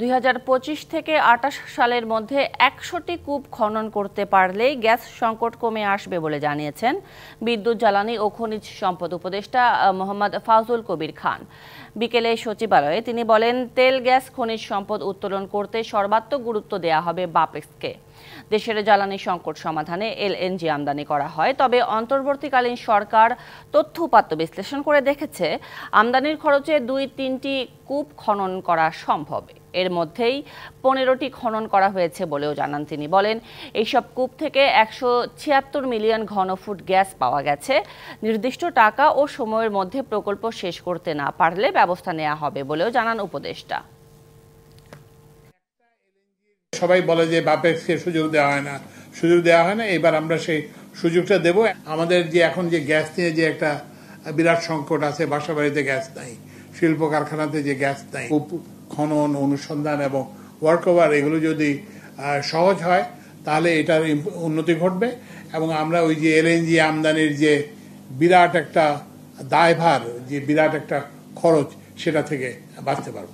2025 থেকে 28 সালের মধ্যে 100টি কূপ খনন করতে পারলেই গ্যাস সংকট কমে আসবে বলে জানিয়েছেন বিদ্যুৎ, জ্বালানি ও খনিজ সম্পদ উপদেষ্টা মোহাম্মদ ফাউজুল কবির খান। বিকেলে সচিবালয়ে তিনি বলেন, তেল, গ্যাস, খনিজ সম্পদ উত্তোলন করতে সর্বাত্মক গুরুত্ব দেওয়া হবে বাপেক্সকে। দেশের জ্বালানি সংকট সমাধানে এলএনজি আমদানি করা হয়, তবে অন্তর্বর্তীকালীন সরকার তথ্য উপাত্ত বিশ্লেষণ করে দেখেছে আমদানির খরচে 2-3টি কূপ খনন করা সম্ভব। এর মধ্যেই 15টি খনন করা হয়েছে বলেও জানান তিনি। বলেন, এইসব কূপ থেকে 176 মিলিয়ন ঘনফুট গ্যাস পাওয়া গেছে। নির্দিষ্ট টাকা ও সময়ের মধ্যে প্রকল্প শেষ করতে না পারলে ব্যবস্থা নেওয়া হবে বলেও জানান উপদেষ্টা। সবাই বলে যে বাপেক্সকে সুযোগ দেওয়া হয় না, এবার আমরা সেই সুযোগটা দেব। আমাদের যে এখন যে গ্যাস নিয়ে যে একটা বিরাট সংকট আছে, বাসা বাড়িতে গ্যাস নাই, শিল্প কারখানাতে যে গ্যাস নাই, খনন, অনুসন্ধান এবং ওয়ার্কওভার এগুলো যদি সহজ হয় তাহলে এটার উন্নতি ঘটবে এবং আমরা ওই যে এলএনজি আমদানির যে বিরাট একটা দায়ভার, যে বিরাট একটা খরচ, সেটা থেকে বাঁচতে পারবো।